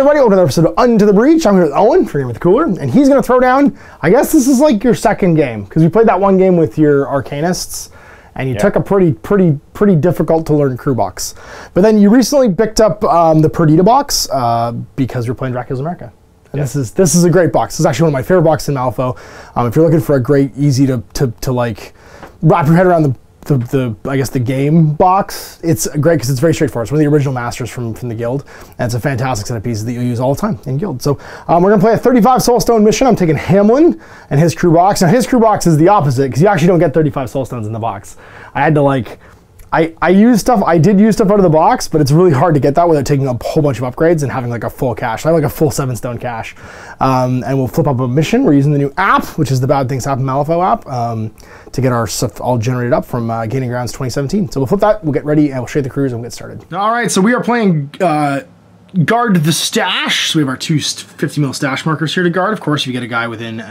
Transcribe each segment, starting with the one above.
everybody, welcome to another episode of Unto the Breach. I'm here with Owen, for Game with the Cooler, and he's going to throw down, I guess this is like your second game, because we played that one game with your Arcanists, and you took a pretty difficult to learn crew box. But then you recently picked up the Perdita box, because you're playing Dracula's America. And this is a great box. This is actually one of my favorite boxes in Malifaux. If you're looking for a great, easy to like, wrap your head around I guess the game box, it's great because it's very straightforward. It's one of the original masters from the guild, and it's a fantastic set of pieces that you'll use all the time in guild. So we're gonna play a 35 soulstone mission. I'm taking Hamelin and his crew box. Now his crew box is the opposite because you actually don't get 35 soulstones in the box. I had to like, I did use stuff out of the box, but it's really hard to get that without taking a whole bunch of upgrades and having like a full cache. I have like a full 7-stone cache. And we'll flip up a mission. We're using the new app, which is the Bad Things Happen Malifaux app, to get our stuff all generated up from Gaining Grounds 2017. So we'll flip that, we'll get ready, and we'll show you the crews and we'll get started. All right, so we are playing Guard the Stash. So we have our two 50 mil stash markers here to guard. Of course, if you get a guy within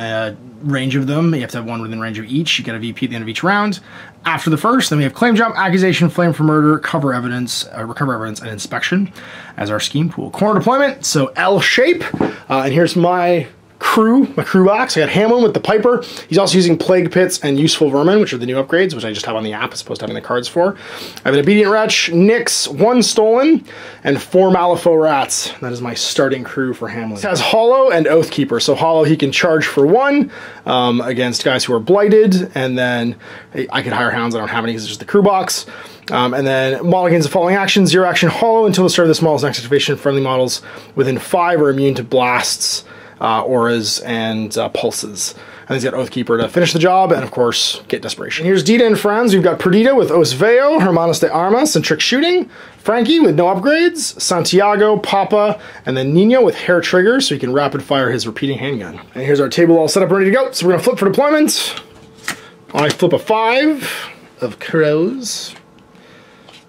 range of them, you have to have one within range of each. You get a VP at the end of each round. After the first, then we have Claim Jump, Accusation, Flame for Murder, Recover Evidence, and Inspection as our scheme pool. Corner deployment, so L shape. And here's my crew box. I got Hamelin with the Piper. He's also using Plague Pits and Useful Vermin, which are the new upgrades, which I just have on the app as opposed to having the cards for. I have an Obedient Wretch, Nyx, 1 Stolen, and 4 Malifaux Rats. That is my starting crew for Hamelin. It has Hollow and Oathkeeper. So Hollow, he can charge for 1 against guys who are blighted, and then I could hire Hounds. I don't have any because it's just the crew box. And then model gains the following actions: 0 action Hollow until the start of this model's next activation. Friendly models within 5 are immune to blasts, auras, and pulses. And he's got Oathkeeper to finish the job, and of course, get Desperation. Here's Dita and friends. We've got Perdita with Osveo, Hermanos de Armas, and Trick Shooting. Frankie with no upgrades. Santiago, Papa, and then Nino with Hair Trigger, so he can rapid fire his repeating handgun. And here's our table all set up and ready to go. So we're gonna flip for deployment. I flip a 5 of crows.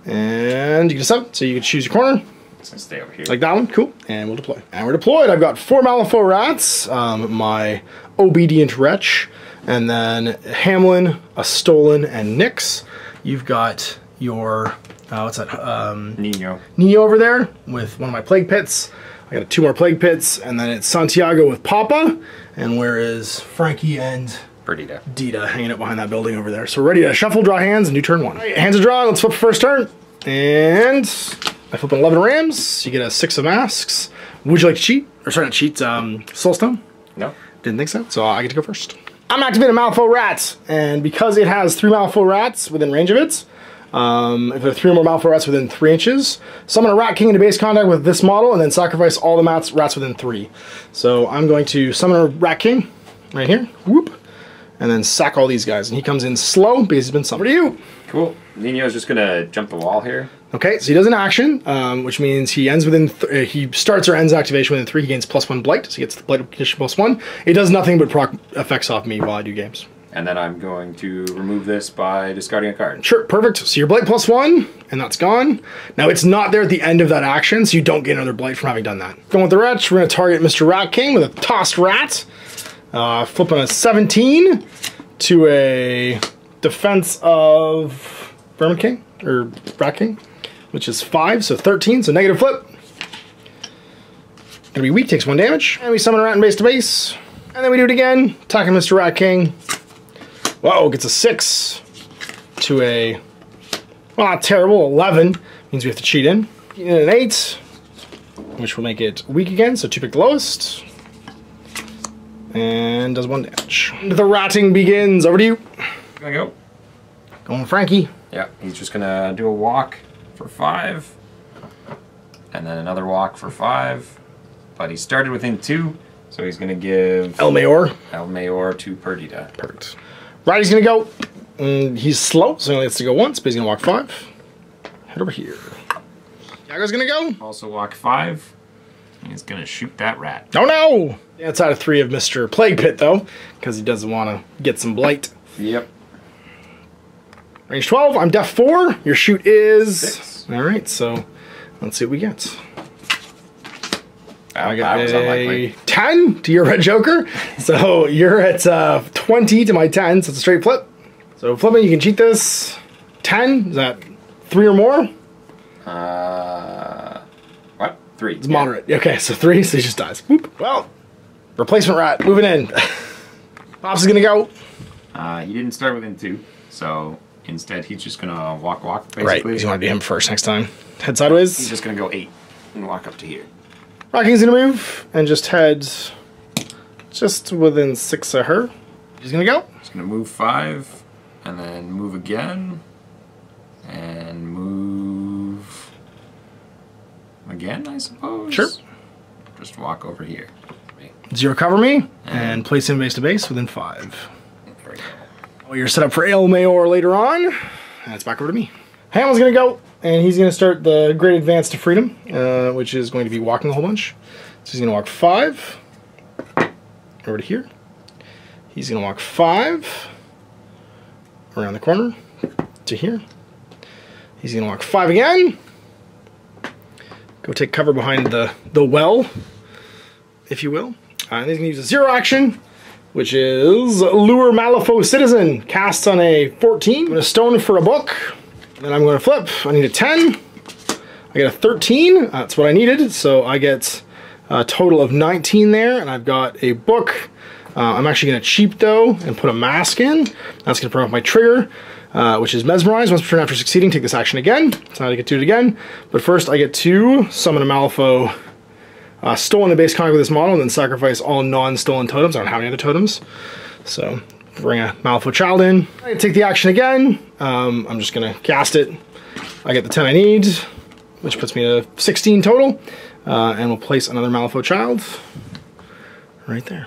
And you can decide, so you can choose your corner. Stay over here. Like that one? Cool. And we'll deploy. And we're deployed. I've got 4 Malifaux Rats, my Obedient Wretch, and then Hamelin, a Stolen, and Nyx. You've got your, what's that? Nino over there with one of my Plague Pits. I got 2 more Plague Pits, and then it's Santiago with Papa. And where is Frankie and Perdita hanging out behind that building over there. So we're ready to shuffle, draw hands, and do turn 1. All right, hands are drawn. Let's flip the first turn. And I flip an 11 Rams. You get a 6 of Masks. Would you like to cheat? Or sorry, not cheat, Soulstone? No. Didn't think so. So I get to go first. I'm activating Malifaux Rats. And because it has 3 Malifaux Rats within range of it, if there are 3 or more Malifaux Rats within 3 inches, summon a Rat King into base contact with this model, and then sacrifice all the rats within 3. So I'm going to summon a Rat King right here. Whoop. And then sack all these guys. And he comes in slow because he's been summoned. Over to you. Cool. Nino's just gonna jump the wall here. Okay, so he does an action, which means he ends within, he starts or ends activation within 3. He gains +1 blight, so he gets the blight condition +1. It does nothing but proc effects off me while I do games. And then I'm going to remove this by discarding a card. Sure, perfect. So your blight +1, and that's gone. Now it's not there at the end of that action, so you don't get another blight from having done that. Going with the Wretch, we're gonna target Mr. Rat King with a Tossed Rat. Flipping a 17 to a defense of Vermin King, or Rat King, which is 5, so 13, so negative flip. Gonna be weak, takes 1 damage. And we summon a rat in base to base. And then we do it again, attacking Mr. Rat King. Whoa, gets a 6 to a, well, terrible, 11. Means we have to cheat in. An 8, which will make it weak again, so 2 pick the lowest. And does 1 damage. The ratting begins. Over to you. Gonna go. Going Frankie. Yeah, he's just gonna do a walk for 5. And then another walk for 5. But he started within 2, so he's gonna give El Mayor to Perdita. Perfect. Ratty's gonna go. He's slow, so he only gets to go once, but he's gonna walk 5. Head over here. Yago's gonna go. Also walk 5. He's gonna shoot that rat. Oh no! Outside of 3 of Mr. Plague Pit, though, because he doesn't want to get some blight. Yep. Range 12, I'm def 4. Your shoot is 6. Alright, so let's see what we get. I got was unlikely. 10 to your red joker. So you're at 20 to my 10, so it's a straight flip. So flipping, you can cheat this. 10, is that 3 or more? What? 3. It's moderate. Okay, so 3, so he just dies. Whoop. Well, replacement rat moving in. Pops is gonna go. He didn't start within 2, so instead he's just gonna walk, basically. Right, because you want to be him first next time. Head sideways. He's just gonna go 8 and walk up to here. Rocking's gonna move and just head just within 6 of her. He's gonna go. He's gonna move 5, and then move again, and move again, I suppose. Sure. Just walk over here. 0 cover me, and place him base to base within 5. There we go. Well, you're set up for El Mayor later on. And it's back over to me. Hamelin's gonna go, and he's gonna start the Great Advance to Freedom, which is going to be walking a whole bunch. So he's gonna walk 5 over to here. He's gonna walk 5 around the corner to here. He's gonna walk 5 again. Go take cover behind the well, if you will. And he's gonna use a 0 action, which is Lure Malifaux Citizen. Casts on a 14. I'm gonna stone for a book. Then I'm gonna flip. I need a 10. I get a 13. That's what I needed. So I get a total of 19 there, and I've got a book. I'm actually gonna cheap though and put a mask in. That's gonna promote my trigger, which is Mesmerize. Once per turn after succeeding, take this action again. So I get to do it again. But first I get to summon a Malifaux stolen the base cog with this model, and then sacrifice all non-stolen totems. I don't have any other totems. So bring a Malifaux child in. I take the action again. I'm just gonna cast it. I get the 10 I need, which puts me to 16 total. And we'll place another Malifaux child right there.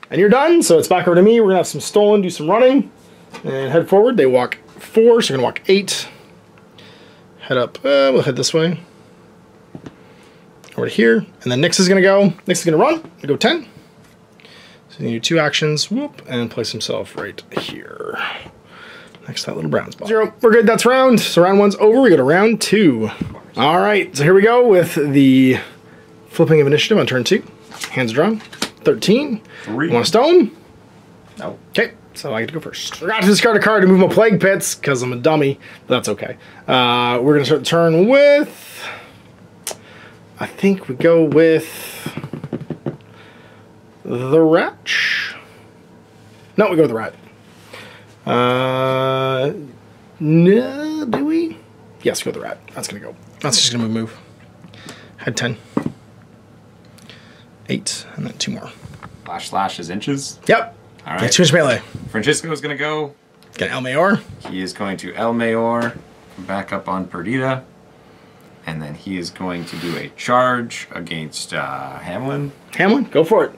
And you're done, so it's back over to me. We're gonna have some stolen, do some running, and head forward. They walk 4, so we're gonna walk 8. Head up, we'll head this way. Over to here, and then Nyx is gonna go. Nyx is gonna run, go 10. So you do 2 actions, whoop, and place himself right here. Next to that little brown spot. 0, we're good, that's round. So round 1's over, we go to round 2. All right, so here we go with the flipping of initiative on turn 2. Hands drawn, 13. 3. You want a stone? No. Okay, so I get to go first. Forgot to discard a card to move my Plague Pits, because I'm a dummy, but that's okay. We're gonna start the turn with, I think we go with the Wretch. No, we go with the Rat. No, do we? Yes, go with the Rat. That's gonna go. That's just gonna move. Head 10. 8, and then 2 more. Slash is inches. Yep. All right. That's too much melee. Francisco's gonna go. Get El Mayor. He is going to El Mayor, back up on Perdita, and then he is going to do a charge against Hamelin. Hamelin, go for it.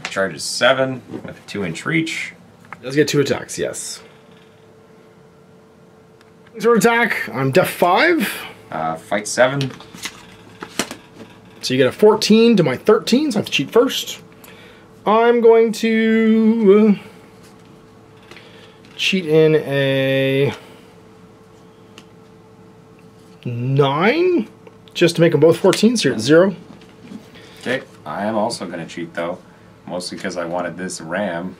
Charge is 7 with a 2-inch reach. Does get 2 attacks, yes. Sword attack, I'm def 5. Fight 7. So you get a 14 to my 13, so I have to cheat first. I'm going to cheat in a 9, just to make them both 14, so you're at 0. Okay, I am also going to cheat though, mostly because I wanted this ram.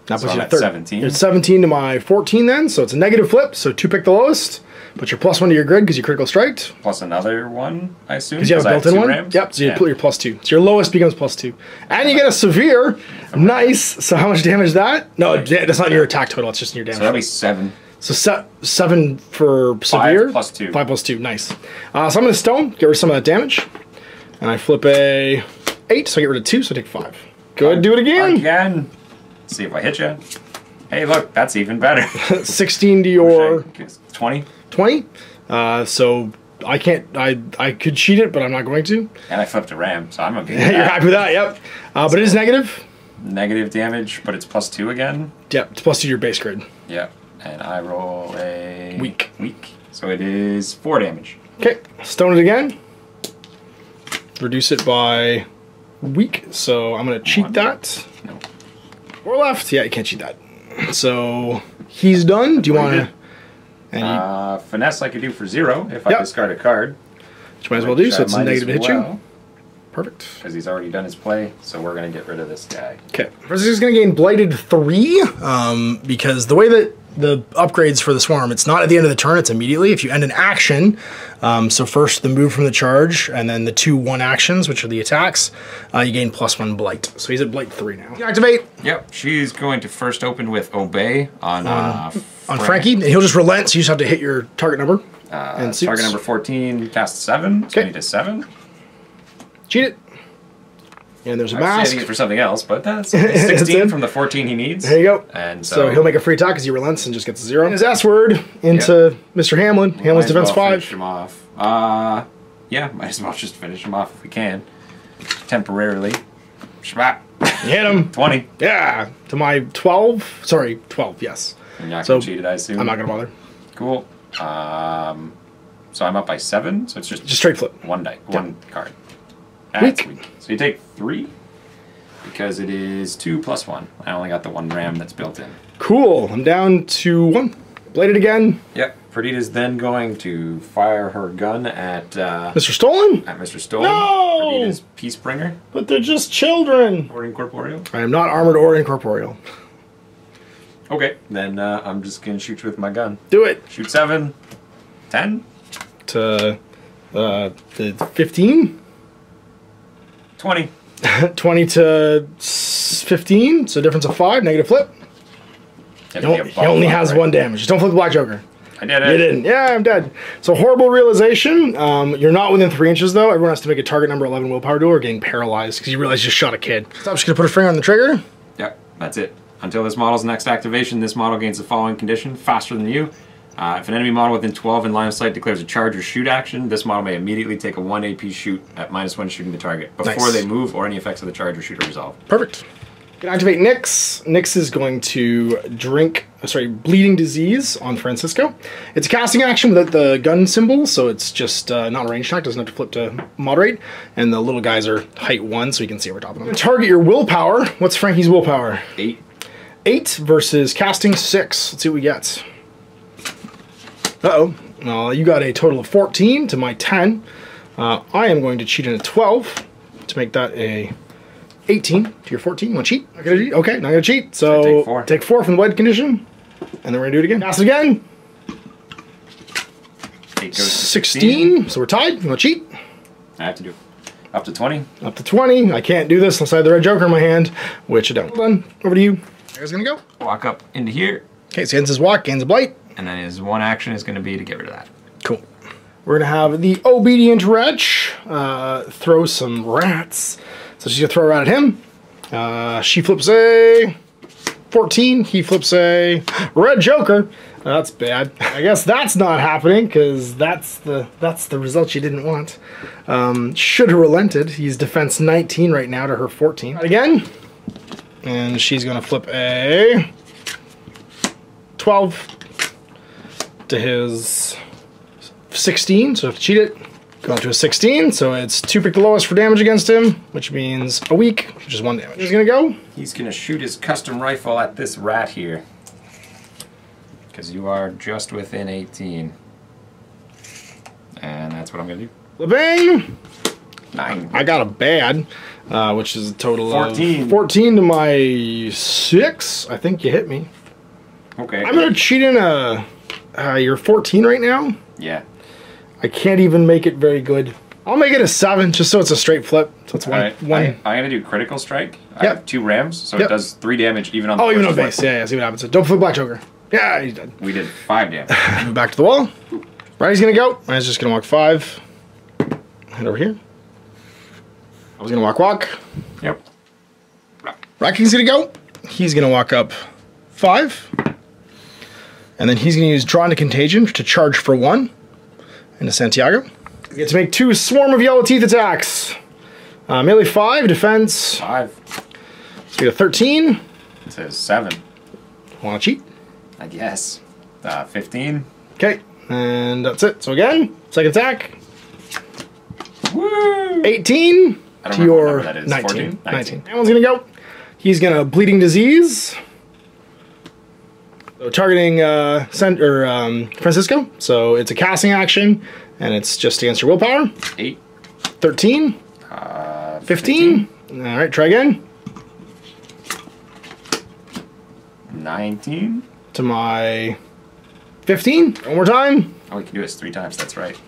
That So puts I'm you at at 17. You're at 17 to my 14 then, so it's a negative flip, so 2 pick the lowest. Put your +1 to your grid because you critical striked. Plus another one, I assume. Because you have a built-in one? Rams? Yep, so you Yeah. put your +2. So your lowest becomes +2. And you get a severe. Nice. So how much damage is that? No, that's not your attack total, it's just in your damage. So that'll be 7. So 7 for severe? 5 + 2. 5 + 2, nice. So I'm going to stone, get rid of some of that damage. And I flip a 8, so I get rid of 2, so I take 5. Good, do it again. Again. See if I hit you. Hey, look, that's even better. 16 to your 20. 20. So I can't, I could cheat it, but I'm not going to. And I flipped a ram, so I'm okay. You're happy with that, yep. But it is negative. Negative damage, but it's +2 again. Yep, it's +2 to your base grid. Yep. And I roll a... Weak. So it is 4 damage. Okay, stone it again. Reduce it by weak, so I'm going to cheat 1. that. No. 4 left. Yeah, you can't cheat that. So he's done. Do you want to... Finesse I could do for 0 if I Yep. discard a card. Which you might as well do, so it's a might negative to as hit you. well, Perfect. because he's already done his play, so we're going to get rid of this guy. Okay, first he's going to gain Blighted 3, because the way that the upgrades for the swarm. It's not at the end of the turn, it's immediately. If you end an action, so first the move from the charge, and then the 2 1 actions, which are the attacks, you gain +1 blight. So he's at blight 3 now. You activate. Yep, she's going to first open with Obey on Frankie, and he'll just relent, so you just have to hit your target number. And target number 14, cast 7, so I need a 7. Cheat it. And there's a I was mask. saving it for something else, but that's 16 from the 14 he needs. There you go. And so he'll make a free attack because he relents and just gets a 0. And his S-word into Mr. Hamelin. Hamelin's defense 5. Finish him off. Yeah, might as well just finish him off if we can. Temporarily. Schmap. Hit him. 20. Yeah. To my 12. Sorry, 12, yes. And you're not going to cheat it, I assume? I'm not going to bother. Cool. So I'm up by 7, so it's just straight flip. One card. That's weak. So you take 3 because it is 2 + 1. I only got the 1 ram that's built in. Cool. I'm down to 1. Bladed again. Yep. Perdita's then going to fire her gun at Mr. Stolen? At Mr. Stolen. No! Perdita's Peacebringer. But they're just children. Or incorporeal. I am not armored or incorporeal. Okay. Then I'm just gonna shoot you with my gun. Do it. Shoot 7. 10. To the 15. 20. 20 to 15, so difference of 5, negative flip. He only has 1 damage. Just don't flip the Black Joker. I did it. You didn't. Yeah, I'm dead. So horrible realization. You're not within 3 inches though. Everyone has to make a target number 11 willpower duel or getting paralyzed because you realize you just shot a kid. So I'm just gonna put a finger on the trigger. Yep, that's it. Until this model's next activation, this model gains the following condition: faster than you. If an enemy model within 12 in line of sight declares a charge or shoot action, this model may immediately take a 1 AP shoot at -1 shooting the target before they move or any effects of the charge or shoot are resolved. Perfect. Can activate Nyx. Nyx is going to drink, Bleeding Disease on Francisco. It's a casting action without the gun symbol, so it's just not a range attack, doesn't have to flip to moderate. And the little guys are height 1, so you can see over top of them. Target your willpower. What's Frankie's willpower? 8. 8 versus casting 6. Let's see what we get. Uh-oh. Well, you got a total of 14 to my 10. I am going to cheat in a 12 to make that a 18 to your 14. Want to cheat? Not gonna cheat? Okay, not going to cheat. So take 4 from the wed condition, and then we're going to do it again. Cast it again. 8 goes 16. So we're tied. You want to cheat? I have to do up to 20. Up to 20. I can't do this unless I have the red joker in my hand, which I don't. Hold on. Over to you. There's going to go. Walk up into here. Okay, so he ends his walk, gains a blight. And then his 1 action is going to be to get rid of that. Cool. We're going to have the Obedient Wretch throw some rats. So she's going to throw a rat at him. She flips a 14. He flips a red joker. That's bad. I guess that's not happening because that's the result you didn't want. Should have relented. He's defense 19 right now to her 14. Again. And she's going to flip a 12 to his 16, so if you cheat it, go to a 16, so it's 2 pick the lowest for damage against him, which means a weak, which is 1 damage. He's gonna go. He's gonna shoot his custom rifle at this rat here. Because you are just within 18. And that's what I'm gonna do. Bang! 9. I got a bad, which is a total 14. of 14 to my 6. I think you hit me. Okay. I'm gonna cheat in a. You're 14 right now? Yeah. I can't even make it very good. I'll make it a 7, just so it's a straight flip. So it's one. I'm gonna do critical strike. I have 2 rams, so it does 3 damage even on the even on base. Yeah, see what happens. Don't flip Black Joker. Yeah, he's dead. We did 5 damage. Move back to the wall. Riley's gonna go. Riley's just gonna walk 5. Head over here. I was gonna walk. Yep. Rocky's gonna go. He's gonna walk up 5. And then he's gonna use Draw into Contagion to charge for 1 into Santiago. You get to make 2 Swarm of Yellow Teeth attacks. Melee 5, defense 5. So we got 13. It says 7. Wanna cheat? I guess. 15. Okay, and that's it. So again, second attack. Woo! 18 to your 19. 19. 19. That one's gonna go. He's gonna Bleeding Disease. So targeting Francisco. So it's a casting action, and it's just against your willpower. 8. 13. 15. All right, try again. 19. to my 15. One more time. Oh, we can do this 3 times. That's right.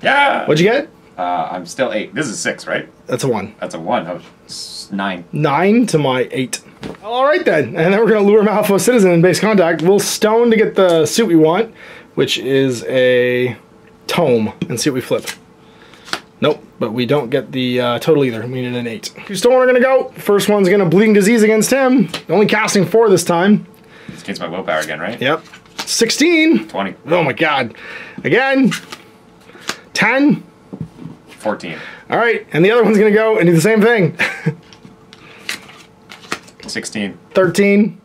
Yeah. What'd you get? I'm still 8. This is 6, right? That's a 1. That's a 1. Oh, it's 9. 9 to my 8. All right then, and then we're gonna lure Malifaux Citizen in base contact. We'll stone to get the suit we want, which is a tome, and see what we flip. Nope, but we don't get the total either. We need an 8. 2 stone are gonna go. First one's gonna Bleeding Disease against him. Only casting 4 this time. It's against my willpower again, right? Yep. 16. 20. Oh my god. Again. 10. 14. All right, and the other one's gonna go and do the same thing. 16. 13.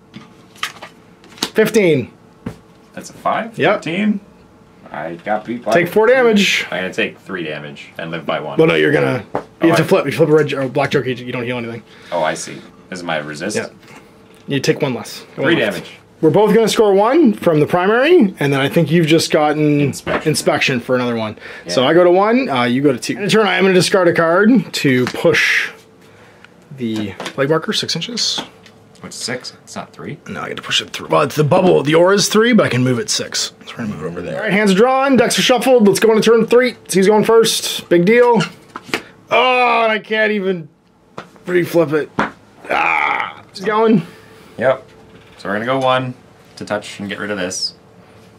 15. That's a 5. Yep. 13. I got beat by... Take 4 damage. I'm gonna take 3 damage and live by 1. Well, no, you're gonna... You have to flip. You flip a red or black joker, you don't heal anything. Oh, I see. This is my resist? Yeah. You take 1 less. 3 damage. We're both gonna score 1 from the primary, and then I think you've just gotten inspection for another 1. Yeah. So I go to 1, you go to 2. In a turn, I'm gonna discard a card to push the plague marker 6 inches. What's 6? It's not 3. No, I get to push it through. Well, it's the bubble. The aura is 3, but I can move it 6. So we're gonna move it over there. All right, hands are drawn, decks are shuffled. Let's go into turn 3. So he's going first. Big deal. Oh, and I can't even re-flip it. Ah, he's going. Yep. So we're gonna go 1 to touch and get rid of this.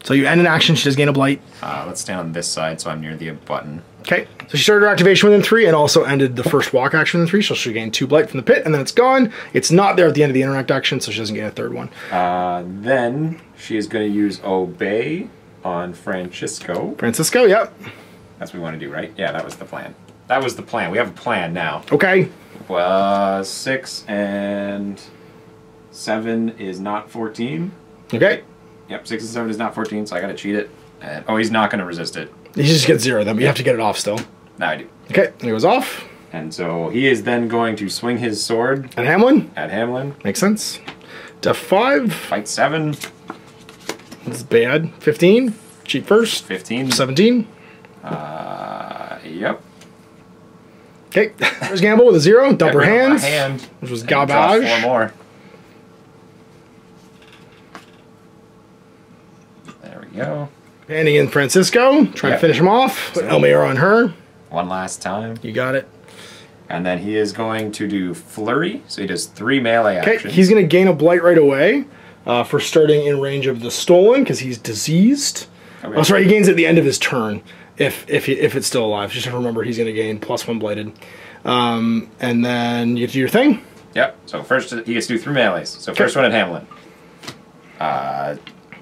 So you end an action. She does gain a blight. Let's stand on this side so I'm near the button. Okay, so she started her activation within 3 and also ended the first walk action within 3, so she'll gain 2 blight from the pit, and then it's gone. It's not there at the end of the interact action, so she doesn't get a 3rd one. Then she is going to use Obey on Francisco. Francisco, yep. That's what we want to do, right? Yeah, that was the plan. That was the plan. We have a plan now. Okay. 6 and 7 is not 14. Okay. Yep, 6 and 7 is not 14, so I got to cheat it. And, oh, he's not going to resist it. You just get 0 then, but you have to get it off still. No, I do. Okay, and it goes off. And so he is then going to swing his sword. At Hamelin? At Hamelin. Makes sense. Def 5. Fight 7. This is bad. 15. Cheat first. 15. 17. Yep. Okay, there's Gamble with a 0. Dump her hands. Hand. Which was garbage. 4 more. There we go. Handing in Francisco. Trying to finish him off. Put Elmayor on her. 1 last time. You got it. And then he is going to do Flurry. So he does 3 melee actions. Okay, he's going to gain a blight right away for starting in range of the stolen because he's diseased. Okay. Oh, sorry, he gains at the end of his turn if it's still alive. Just remember he's going to gain +1 blighted. And then you get to do your thing. Yep. So first he gets to do 3 melees. So first one at Hamelin.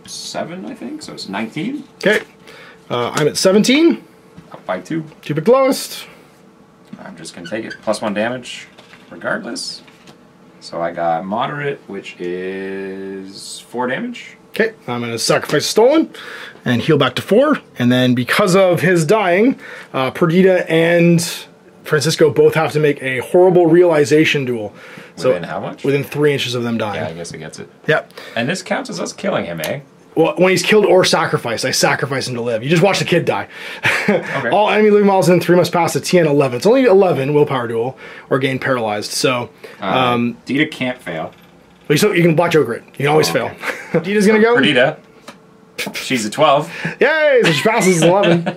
7, I think. So it's 19. Okay. I'm at 17. Up by 2. 2 pick lowest. I'm just going to take it. +1 damage regardless. So I got moderate, which is 4 damage. Okay. I'm going to sacrifice stolen and heal back to 4. And then because of his dying, Perdita and Francisco both have to make a horrible realization duel. Within how much? Within 3 inches of them dying. Yeah, I guess he gets it. Yep. And this counts as us killing him, eh? Well, when he's killed or sacrificed, I sacrifice him to live. You just watch the kid die. Okay. All enemy living models in 3 must pass a TN 11. It's only 11 willpower duel or gain paralyzed. So, Dita can't fail. You can black joker it. You can always fail. Dita's gonna go. Perdita. She's a 12. Yay! So she passes 11.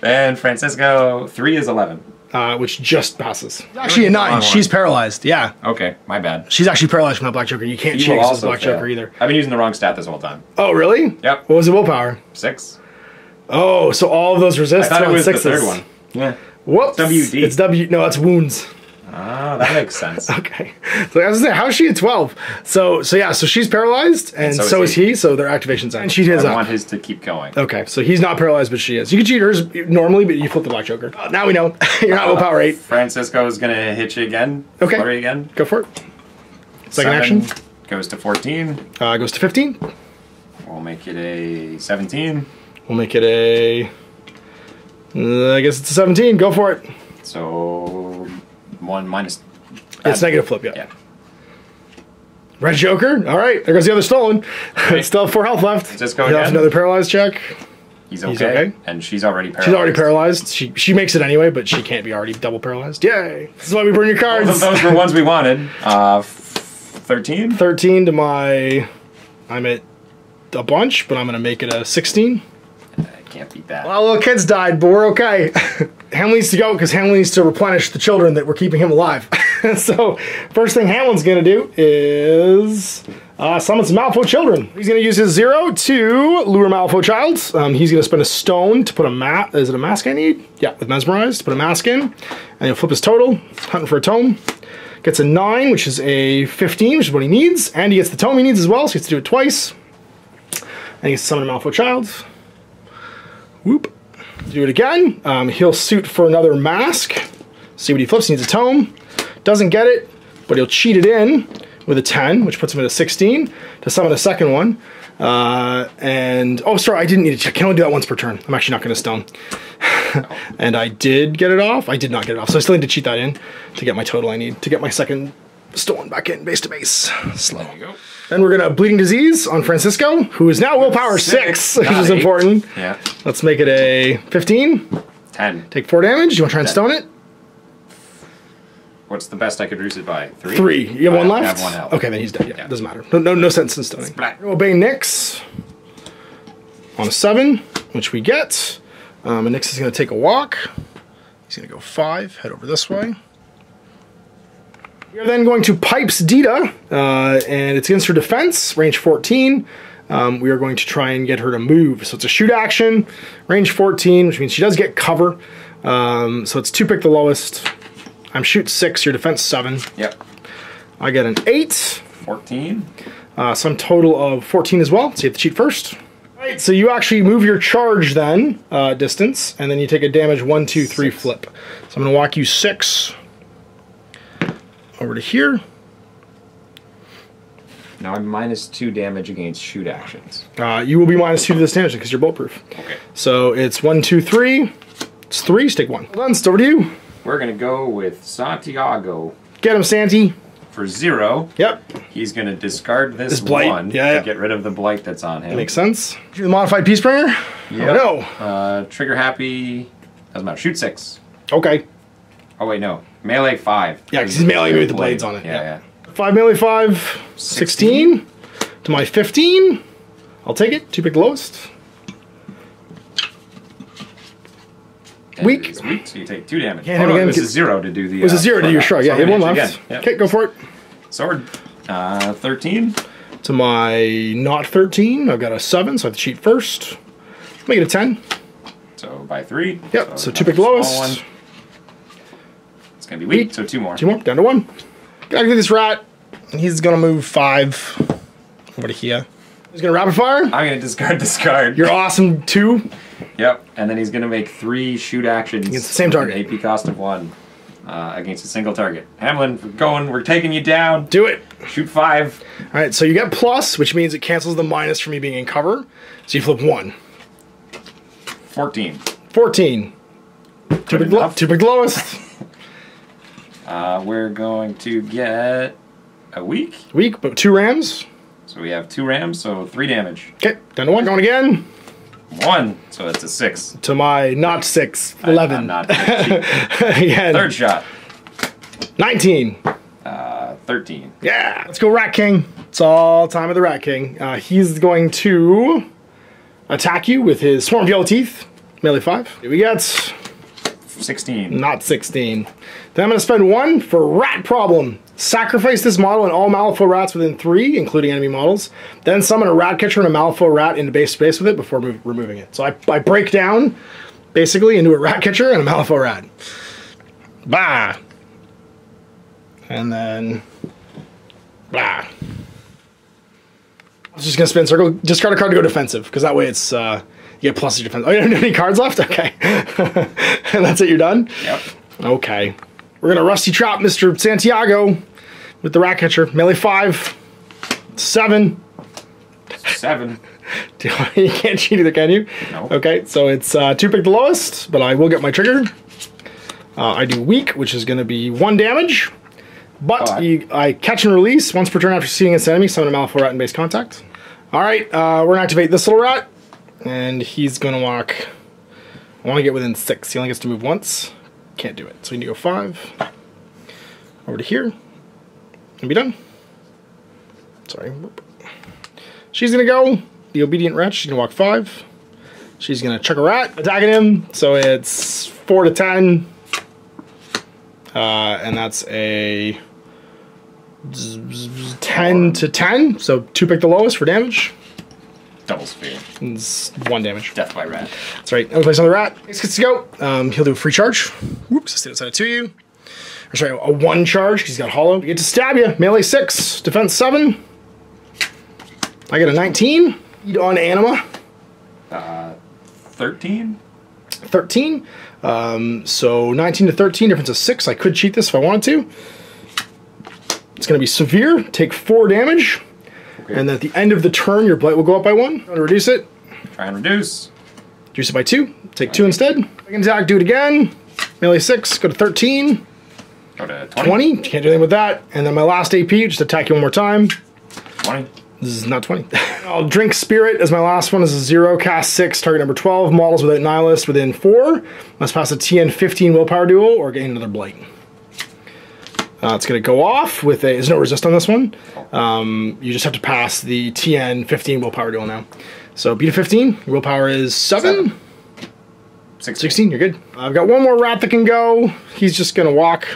And Francisco 3 is 11. Which just passes. Actually a 9. She's paralyzed. Yeah. Okay, my bad. She's actually paralyzed from that black joker. You can't change this black joker either. I've been using the wrong stat this whole time. Oh really? Yep. What was the willpower? 6. Oh, so all of those resist. I thought it was sixes. the 3rd one. Yeah. Whoops. WD. It's W. No, that's wounds. Ah, that makes sense. Okay. So I was gonna say, how's she at 12? So yeah, so she's paralyzed, and so is he. So their activation's on. And cheat his I want his to keep going. Okay, so he's not paralyzed, but she is. You can cheat hers normally, but you flip the black joker. Now we know. You're not willpower 8. Francisco is gonna hit you again. Okay. Flurry again. Go for it. Second action. Goes to 14. Goes to 15. We'll make it a 17. We'll make it a... I guess it's a 17. Go for it. So 1 minus... It's negative flip, yeah. Yeah. Red Joker. All right, there goes the other stolen. Right. Still have 4 health left. Just go again. again. Another paralyzed check. He's okay. And she's already paralyzed. She's already paralyzed. She makes it anyway, but she can't be already double paralyzed. Yay! This is why we burn your cards. Those were ones we wanted. 13. 13 to my... I'm at a bunch, but I'm going to make it a 16. I can't beat that. Well, little kids died, but we're okay. Hamelin needs to go because Hamelin needs to replenish the children that were keeping him alive. So, first thing Hamelin's going to do is summon some Malifaux children. He's going to use his 0 to lure Malifaux child. He's going to spend a stone to put a mask. Is it a mask I need? Yeah, with Mesmerize to put a mask in. And he'll flip his total, hunting for a tome. Gets a 9, which is a 15, which is what he needs. And he gets the tome he needs as well, so he gets to do it twice. And he gets to summon a Malifaux child. Whoop. Do it again. He'll suit for another mask. See what he flips. He needs a tome. Doesn't get it, but he'll cheat it in with a 10, which puts him at a 16 to summon a second one. And, oh, sorry, I didn't need to check. I can only do that once per turn. I'm actually not going to stone. And I did get it off. I did not get it off, so I still need to cheat that in to get my total I need to get my second stone back in base to base. Slow. There you go. Then we're going to Bleeding Disease on Francisco, who is now Willpower 6, which is important. Yeah. Let's make it a 15. 10. Take 4 damage. You want to try and stone it? What's the best I could reduce it by? 3? 3. You have one left? I have 1 health. Okay, then he's dead. Yeah, doesn't matter. No sense in stoning. Black. Obey Nyx on a 7, which we get. And Nyx is going to take a walk. He's going to go 5, head over this way. We are then going to Pipes Dita, and it's against her defense, range 14. We are going to try and get her to move. So it's a shoot action, range 14, which means she does get cover. So it's 2 pick the lowest. I'm shoot 6, your defense 7. Yep. I get an 8. 14. Some total of 14 as well, so you have to cheat first. All right, so you actually move your charge then, distance, and then you take a damage 1, 2, 3 6. flip. So I'm going to walk you 6 over to here. Now I'm -2 damage against shoot actions. You will be -2 to this damage because you're bulletproof. Okay. So it's 1, 2, 3. It's 3, so take 1. Well done, it's over to you. We're going to go with Santiago. Get him, Santi. For 0, Yep. he's going to discard this blight. 1 Yeah. to get rid of the blight that's on him. Makes sense. The modified Peacebringer? Yep. Oh, no. Trigger happy. Doesn't matter. Shoot 6. okay. Oh, wait, no. Melee 5. Yeah, because he's mailing me with the blades on it. Yeah. 5 melee 5, 16 to my 15. I'll take it. 2 pick the lowest. And Weak. it's weak, so you take 2 damage. Can't hit again, this is 'cause- 0 to do the... It was a 0 to do your shrug. Yeah, you have 1 left. Yep. Okay, go for it. Sword. 13. To my not 13, I've got a 7, so I have to cheat first. Make it a 10. So by 3. Yep, so 2 another pick the lowest. small one. It's going to be weak, so 2 more. 2 more, down to 1. Gotta get this rat. He's gonna move 5 over to here. He's gonna rapid fire. I'm going to discard. You're awesome 2. Yep, and then he's going to make 3 shoot actions Against the same with target. an AP cost of 1 against a single target. Hamelin, we're going. We're taking you down. Do it. Shoot 5. All right, so you get plus, which means it cancels the minus for me being in cover. So you flip 1. 14. 14. 2 pick lowest. We're going to get a weak. Weak, but 2 rams. So we have 2 rams, so 3 damage. Okay, down to 1. Going again. 1, so it's a 6. To my not 6, 11. I'm not gonna cheat. Again. Third shot. 19. 13. Yeah, let's go Rat King. It's all time of the Rat King. He's going to attack you with his Swarm of Yellow Teeth. Melee 5. Here we get 16. not 16. Then I'm going to spend 1 for Rat Problem. Sacrifice this model and all Malifaux rats within 3, including enemy models. Then summon a rat catcher and a Malifaux rat into base space with it before removing it. So I break down, basically, into a rat catcher and a Malifaux rat. Bah! And then... Bah! I was just going to spin circle. Discard a card to go defensive, because that way it's... you get plus your defense. Oh, you don't have any cards left? Okay. And that's it, you're done? Yep. Okay. We're going to Rusty Trap Mr. Santiago with the rat catcher. Melee 5. 7. 7. You can't cheat either, can you? No. Okay, so it's 2 pick the lowest, but I will get my trigger. I do weak, which is going to be 1 damage. But I catch and release once per turn after succeeding against an enemy, summon a Malifaux rat in base contact. Alright, we're going to activate this little rat. And he's going to walk... I want to get within 6. He only gets to move once. Can't do it. So we need to go 5. Over to here. And be done. Sorry. She's going to go. The obedient wretch. She's going to walk 5. She's going to chuck a rat, attacking him. So it's 4 to 10. And that's a 10 to 10. So 2 pick the lowest for damage. Double sphere. It's 1 damage. Death by rat. That's right. I'll place another rat. Next gets to go. He'll do a free charge. Whoops. Stay outside of 2U. Or sorry, a 1 charge. He's got hollow. We get to stab you. Melee 6. Defense 7. I get a 19. On Anima. 13? 13. So 19 to 13, difference of 6. I could cheat this if I wanted to. It's going to be severe. Take 4 damage. Okay. And then at the end of the turn, your blight will go up by 1. I'm going to reduce it. Try and reduce. Reduce it by 2. Take 2 instead. Second attack, do it again. Melee 6, go to 13. Go to 20. Can't do anything with that. And then my last AP, just attack you one more time. 20. This is not 20. I'll drink Spirit as my last one. Is a 0, cast 6, target number 12. Models without Nihilist within 4. Must pass a TN 15 willpower duel or gain another blight. It's going to go off with a... There's no resist on this one. You just have to pass the TN 15 willpower duel now. So beat a 15. Your willpower is 7. 16, you're good. I've got one more rat that can go. He's just going to walk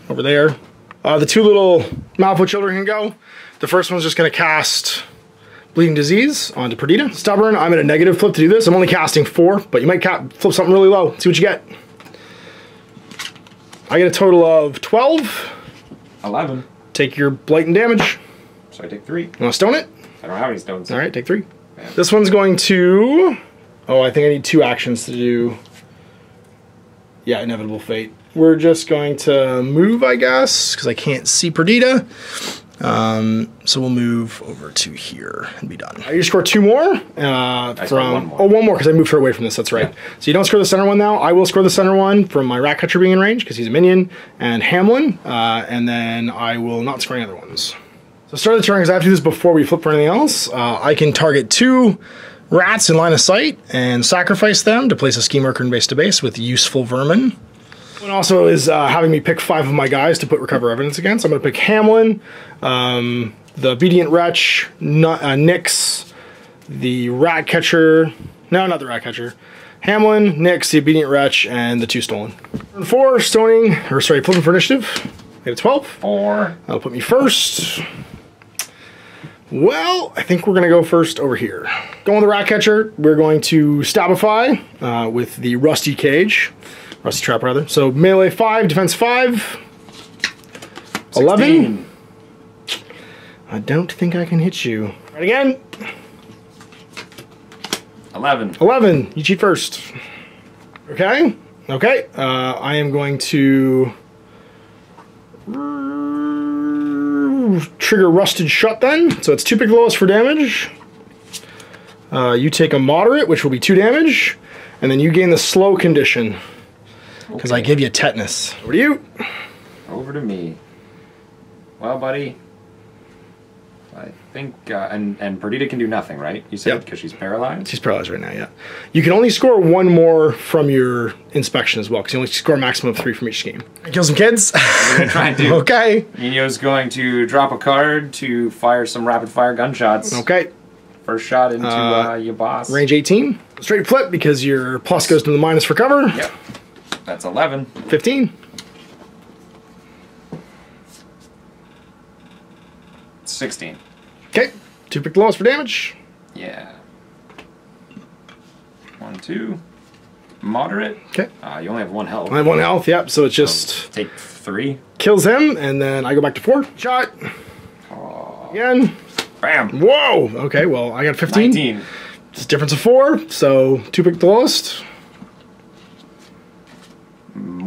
over there. The 2 little Malifaux children can go. The first one's just going to cast Bleeding Disease onto Perdita. Stubborn, I'm at a negative flip to do this. I'm only casting 4, but you might flip something really low. See what you get. I get a total of 12. 11. Take your blight and damage. So I take 3. You want to stone it? I don't have any stones. All right, take 3. Yeah. This one's going to... Oh, I think I need 2 actions to do... Yeah, Inevitable Fate. We're just going to move, I guess, because I can't see Perdita. So we'll move over to here and be done. You score 2 more. One more. Oh, 1 more because I moved her away from this. That's right. Yeah. So you don't score the center one now. I will score the center one from my Ratcatcher being in range because he's a minion, and Hamelin, and then I will not score any other ones. So start of the turn, because I have to do this before we flip for anything else. I can target 2 rats in line of sight and sacrifice them to place a Scheme Worker in base to base with Useful Vermin. And also is having me pick 5 of my guys to put Recover Evidence against. I'm going to pick Hamelin, the Obedient Wretch, Nyx, the Ratcatcher. No, not the Ratcatcher. Hamelin, Nyx, the Obedient Wretch, and the 2 stolen. Turn 4, stoning, or sorry, flipping for initiative. Get a 12. 4. That'll put me first. Well, I think we're going to go first over here. Going with the Ratcatcher, we're going to Stabify with the Rusty Cage. Rusty Trap, rather. So melee 5, defense 5. 11. 16. I don't think I can hit you. Right again. 11. 11. You cheat first. Okay. Okay. I am going to trigger Rusted Shut then. So it's 2 pick the lowest for damage. You take a moderate, which will be 2 damage. And then you gain the slow condition. Because I give you tetanus. Over to you. Over to me. Well, buddy, I think, and Perdita can do nothing, right? You said, because she's paralyzed? She's paralyzed right now, yeah. You can only score 1 more from your inspection as well, because you only score a maximum of 3 from each scheme. Kill some kids. We're going to try and do. Okay. Nino's going to drop a card to fire some rapid fire gunshots. Okay. First shot into your boss. Range 18. Straight flip, because your plus goes to the minus for cover. Yep. That's 11. 15. 16. Okay. 2 pick the lowest for damage. Yeah. 1, 2. Moderate. Okay. You only have 1 health. I have 1 health, yep. So it's just... take 3. Kills him, and then I go back to 4. Shot. Again. Bam. Whoa. Okay, well, I got 15. 19. It's a difference of 4, so 2 pick the lowest.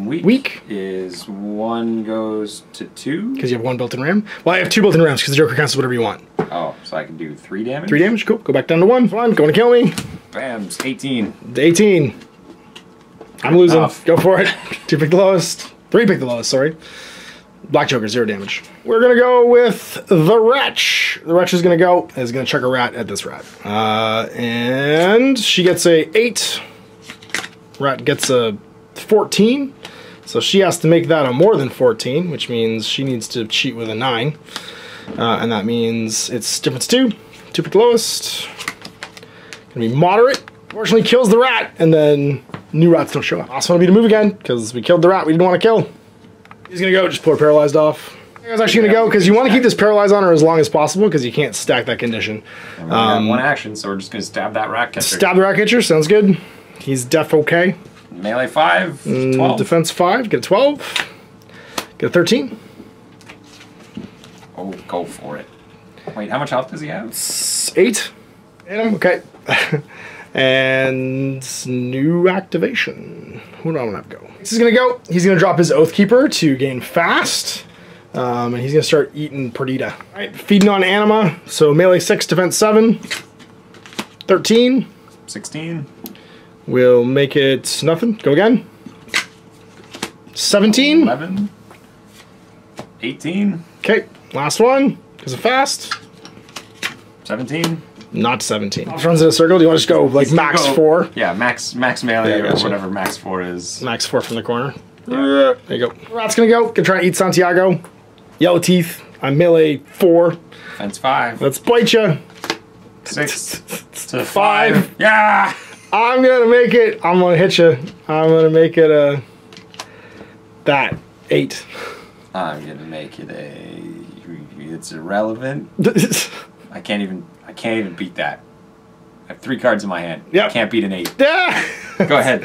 Weak is 1 goes to 2. Because you have 1 built-in ram. Well, I have 2 built-in rams because the Joker counts as whatever you want. Oh, so I can do 3 damage? 3 damage, cool. Go back down to 1. Come on, going to kill me. Bam, it's 18. 18. I'm losing. Go for it. 2 pick the lowest. 3 pick the lowest, sorry. Black Joker, 0 damage. We're going to go with the Wretch. The Wretch is going to chuck a rat at this rat. And she gets a 8. Rat gets a 14. So she has to make that a more than 14, which means she needs to cheat with a 9. And that means it's difference 2. 2 pick lowest. Gonna be moderate. Fortunately kills the rat, and then new rats don't show up. Also want to be to move again, because we killed the rat we didn't want to kill. He's gonna go, just pull her paralyzed off. I was actually gonna go, because you want to keep this paralyzed on her as long as possible, because you can't stack that condition. And we have one action, so we're just gonna stab that rat catcher. Stab the rat catcher, sounds good. He's def okay. Melee 5, 12. Defense 5, get a 12. Get a 13. Oh, go for it. Wait, how much health does he have? 8. Hit him, okay. And new activation. Who do I want to have go? This is gonna go. He's gonna drop his Oathkeeper to gain fast. And he's gonna start eating Perdita. Alright, feeding on Anima. So melee 6, defense 7. 13. 16. We'll make it nothing. Go again. 17. 11. 18. Okay, last one. Because of fast. 17. Not 17. Runs in a circle. Do you want to just go like max 4? Yeah, max melee or whatever max 4 is. Max 4 from the corner. Yeah. There you go. Rat's gonna go. Gonna try and eat Santiago. Yellow teeth. I'm melee 4. Defense 5. Let's bite you. 6 to 5. Yeah! I'm gonna make it. I'm gonna hit you. I'm gonna make it a... that. 8. I'm gonna make it a... It's irrelevant. I can't even beat that. I have 3 cards in my hand. Yep. Can't beat an 8. Yeah. Go ahead.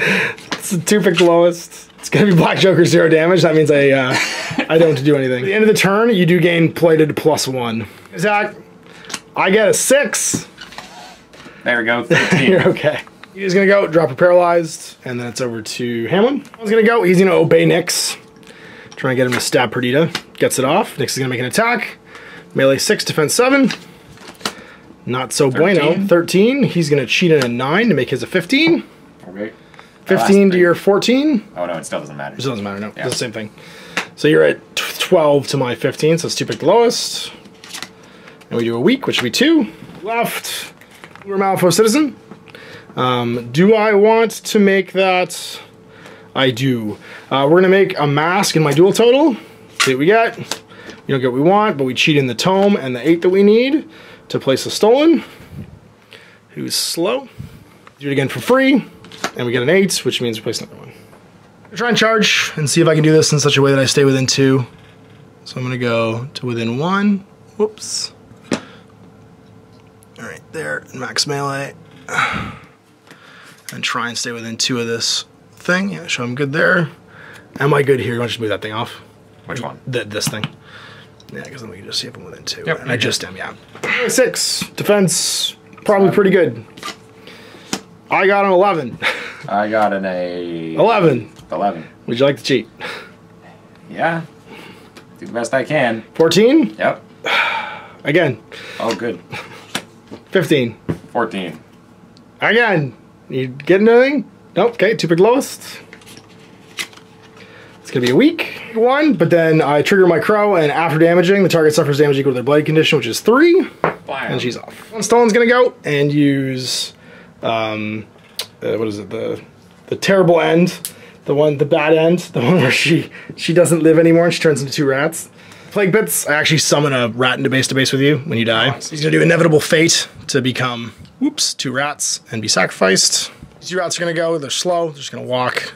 It's the 2 pick lowest. It's gonna be Black Joker 0 damage. That means I don't have to do anything. At the end of the turn, you do gain plated +1. Zach, I get a 6. There we go. 13. You're okay. He's gonna go, drop a paralyzed, and then it's over to Hamelin. He's gonna go, he's gonna obey Nyx. Trying to get him to stab Perdita. Gets it off. Nyx is gonna make an attack. Melee 6, defense 7. Not so 13. Bueno. 13. He's gonna cheat in a 9 to make his a 15. Okay. 15 to your 14. Oh no, it still doesn't matter. It still doesn't matter, no. Yeah. It's the same thing. So you're at 12 to my 15, so it's 2 pick the lowest. And we do a weak, which would be 2. Left. We're Malifaux Citizen. Do I want to make that? I do. We're going to make a mask in my duel total. See what we get. We don't get what we want, but we cheat in the tome and the 8 that we need to place a stolen. Who's slow. Do it again for free. And we get an 8, which means we place another one. I'll try and charge and see if I can do this in such a way that I stay within 2. So I'm going to go to within 1. Whoops. All right, there, max melee. And try and stay within 2 of this thing. Yeah, show I'm good there. Am I good here? You want to just move that thing off? Which one? This thing. Yeah, because then we can just see if I'm within 2. Yep, and I just am, yeah. 6, defense, probably pretty good. I got an 11. I got an 11. 11. Would you like to cheat? Yeah. Do the best I can. 14? Yep. Again. Oh, good. 15. 14. Again. You getting anything? Nope. Okay, 2 pick lowest. It's going to be a weak 1, but then I trigger my crow, and after damaging, the target suffers damage equal to their blade condition, which is 3. Blam. And she's off. One Stolen's going to go and use... what is it? The terrible end, the bad end, the one where she doesn't live anymore and she turns into 2 rats. Plague Bits, I actually summon a rat into base to base with you when you die. So he's gonna do Inevitable Fate to become, 2 rats and be sacrificed. These 2 rats are gonna go, they're slow, they're just gonna walk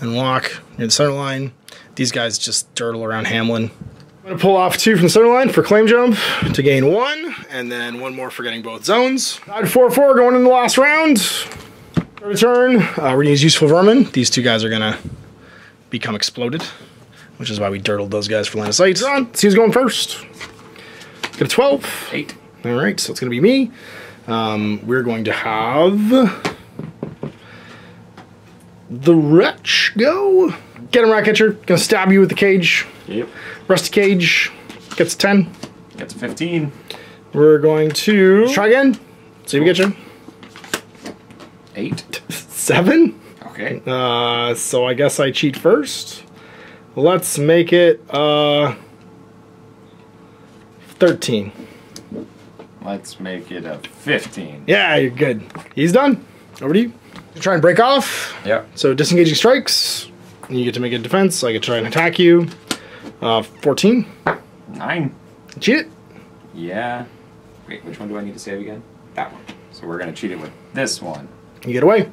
and walk near the center line. These guys just dirtle around Hamelin. I'm gonna pull off 2 from the center line for claim jump to gain 1, and then 1 more for getting both zones. 4-4 going in the last round. Return. We're gonna use Useful Vermin. These 2 guys are gonna become exploded, which is why we dirtled those guys for line of sight. On. See who's going first. Get a 12. 8. All right, so it's gonna be me. We're going to have the Wretch go. Get him, Ratcatcher. Gonna stab you with the cage. Yep. Rusty Cage gets a 10. Gets a 15. We're going to try again. See if we get you. 8. 7. Okay. So I guess I cheat first. Let's make it 13. Let's make it a 15. Yeah, you're good. He's done. Over to you. Try and break off. Yep. So disengaging strikes. You get to make a defense. I can try and attack you. 14. 9. Cheat it. Yeah. Wait, which one do I need to save again? That one. So we're going to cheat it with this one. You get away.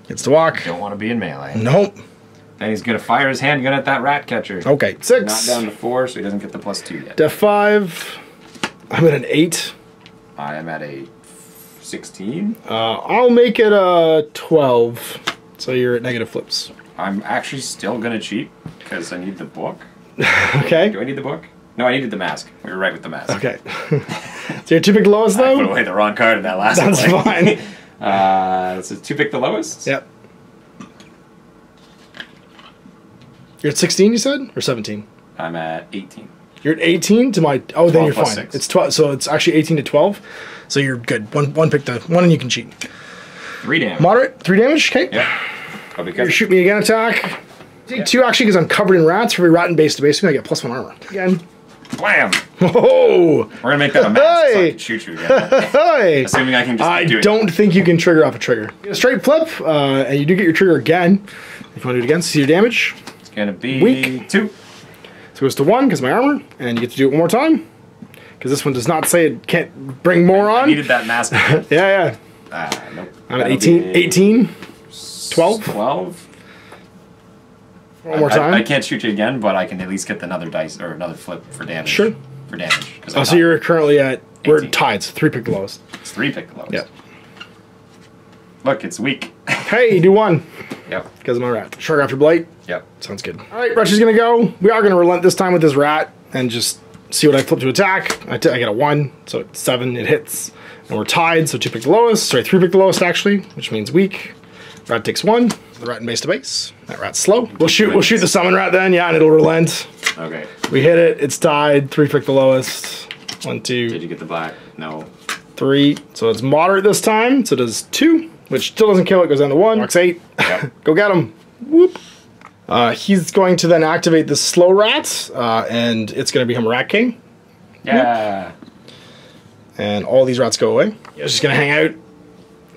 Gets to walk. Don't want to be in melee. Nope. Then he's going to fire his handgun at that rat catcher. Okay, 6. Not down to 4, so he doesn't get the +2 yet. Def 5. I'm at an 8. I am at a 16. I'll make it a 12. So you're at negative flips. I'm actually still going to cheat because I need the book. Okay. Do I need the book? No, I needed the mask. We were right with the mask. Okay. So you're 2 pick the lowest, though? I put away the wrong card in that last one. That's fine. So 2 pick the lowest? Yep. You're at 16, you said? Or 17? I'm at 18. You're at 18 to my... Oh, then you're fine. 6. It's 12, so it's actually 18 to 12. So you're good. One pick the... One and you can cheat. 3 damage. Moderate. 3 damage? Okay. Yeah. Oh, because You shoot me again attack. Yeah. 2 actually because I'm covered in rats. For every rat in base to base, I get +1 armor. Again. Blam! Oh! We're going to make that a mask so I can shoot you again. Hey! Assuming I can just I keep doing don't think you can trigger off a trigger. Get a straight flip, and you do get your trigger again. If you want to do it again, see your damage. It's going to be Weak. 2. So it goes to 1 because my armor, and you get to do it one more time. Because this one does not say it can't bring more on. I needed that mask again. Yeah. Nope. I'm at 18, 12. 12. One more time. I can't shoot you again, but I can at least get another dice or another flip for damage. Sure. For damage. Oh, so you're currently at... 18. We're tied, so 3 pick the lowest. It's 3 pick the lowest. Yep. Look, it's weak. Hey, do 1. Yep. Because of my rat. Shark after blight. Yep. Sounds good. All right, Rush is going to go. We are going to relent this time with this rat and just see what I flip to attack. I get a 1, so it's 7. It hits. And we're tied, so 2 pick the lowest. Sorry, 3 pick the lowest, actually, which means weak. Rat takes 1. The rat in base to base. That rat's slow. We'll shoot the summon rat then, yeah, and it'll relent. Okay. We hit it. It's tied. 3 pick the lowest. 1, 2. Did you get the black? No. 3. So it's moderate this time. So it does 2, which still doesn't kill it. Goes down to 1. Marks 8. Yep. Go get him. Whoop. He's going to then activate the slow rat, and it's going to become Rat King. Yeah. And all these rats go away. It's just going to hang out.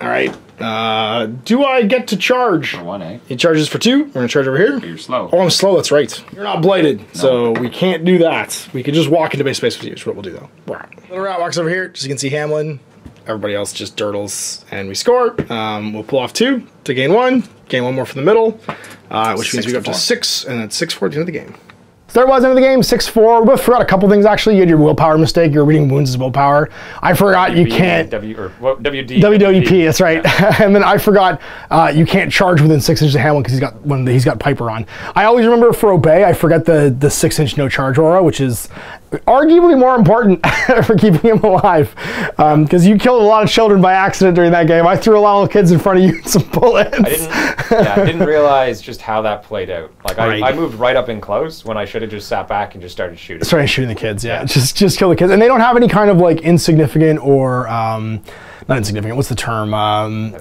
All right. Do I get to charge? For 1, eh? He charges for 2. We're going to charge over here. But you're slow. Oh, I'm slow. That's right. You're not blighted, so we can't do that. We can just walk into base space with you, is what we'll do, though. Little rat walks over here. Just so you can see Hamelin. Everybody else just dirtles, and we score. We'll pull off 2 to gain 1. Gain 1 more from the middle, which means we go up to 6, and it's 6-4 at the end of the game. So there it was, end of the game, 6-4. We both forgot a couple things, actually. You had your willpower mistake. You're reading wounds as willpower. I forgot you can't... WWP, that's right. And then I forgot you can't charge within 6 inches of Hamelin because he's got Piper on. I always remember for Obey, I forget the 6-inch no charge aura, which is arguably more important for keeping him alive. Because you killed a lot of children by accident during that game. I threw a lot of kids in front of you with some bullets. I didn't realize just how that played out. Like I moved right up in close when I should have just sat back and just started shooting. Started shooting the kids, yeah. Just kill the kids. And they don't have any kind of like insignificant or not insignificant, what's the term? No,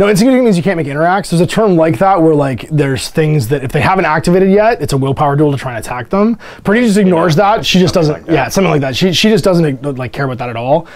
insignificant means you can't make interacts. There's a term like that where like there's things that if they haven't activated yet, it's a willpower duel to try and attack them. Perdita just ignores that. She just doesn't, something like that. She just doesn't like care about that at all.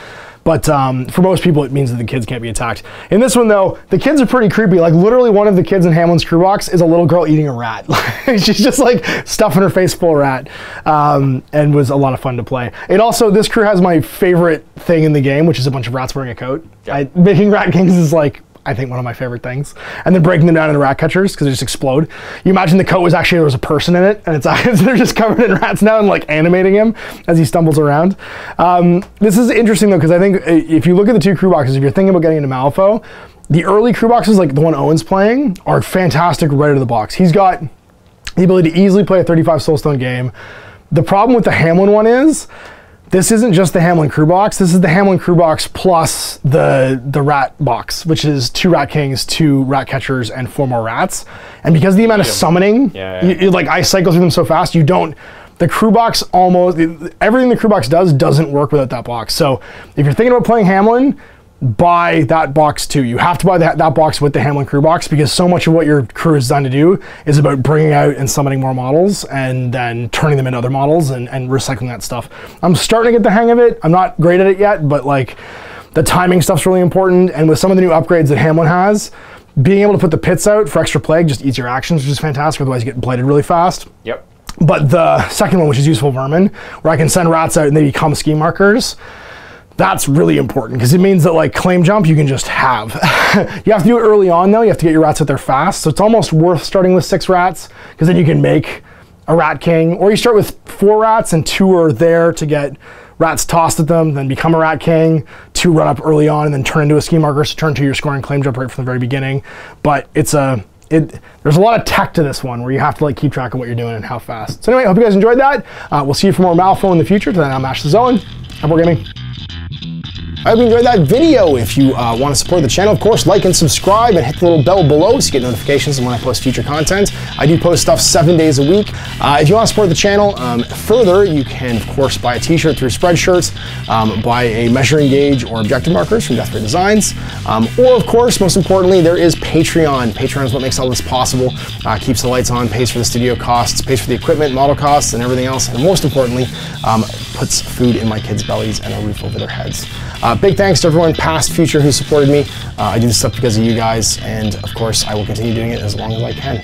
But for most people, it means that the kids can't be attacked. In this one, though, the kids are pretty creepy. Like, literally, one of the kids in Hamelin's crew box is a little girl eating a rat. She's just, like, stuffing her face full of rat. And was a lot of fun to play. It also, this crew has my favorite thing in the game, which is a bunch of rats wearing a coat. Yep. Making Rat Kings is, like, I think one of my favorite things. And then breaking them down into rat catchers because they just explode. You imagine the coat was actually, there was a person in it, and it's they're just covered in rats now and like animating him as he stumbles around. This is interesting though, because I think if you look at the 2 crew boxes, if you're thinking about getting into Malifaux, the early crew boxes, like the one Owen's playing, are fantastic right out of the box. He's got the ability to easily play a 35 soulstone game. The problem with the Hamelin one is, this isn't just the Hamelin crew box. This is the Hamelin crew box plus the rat box, which is 2 rat kings, 2 rat catchers, and 4 more rats. And because of the amount of summoning, like I cycle through them so fast, you don't. The crew box almost everything the crew box doesn't work without that box. So if you're thinking about playing Hamelin, buy that box too. You have to buy that box with the Hamelin crew box because so much of what your crew is designed to do is about bringing out and summoning more models and then turning them into other models and recycling that stuff. I'm starting to get the hang of it. I'm not great at it yet, but like the timing stuff's really important. And with some of the new upgrades that Hamelin has, being able to put the pits out for extra plague just eats your actions, which is fantastic. Otherwise you get blighted really fast. Yep. But the second one, which is useful vermin, where I can send rats out and they become ski markers, that's really important because it means that like claim jump you can just have. You have to do it early on though. You have to get your rats out there fast. So it's almost worth starting with 6 rats because then you can make a rat king, or you start with 4 rats and 2 are there to get rats tossed at them, then become a rat king, 2 run up early on and then turn into a ski marker, so turn to your scoring claim jump right from the very beginning. But there's a lot of tech to this one where you have to like keep track of what you're doing and how fast. So anyway, I hope you guys enjoyed that. We'll see you for more Malifaux in the future. Till then, I'm Ash the Owen. Happy gaming. I hope you enjoyed that video. If you want to support the channel, of course, like and subscribe and hit the little bell below so you get notifications when I post future content. I do post stuff 7 days a week. If you want to support the channel further, you can, of course, buy a t-shirt through Spreadshirts, buy a measuring gauge or objective markers from Death Ray Designs, or, of course, most importantly, there is Patreon. Patreon is what makes all this possible, keeps the lights on, pays for the studio costs, pays for the equipment, model costs, and everything else, and most importantly, puts food in my kids' bellies and a roof over their heads. Big thanks to everyone, past, future, who supported me. I do this stuff because of you guys, and of course, I will continue doing it as long as I can.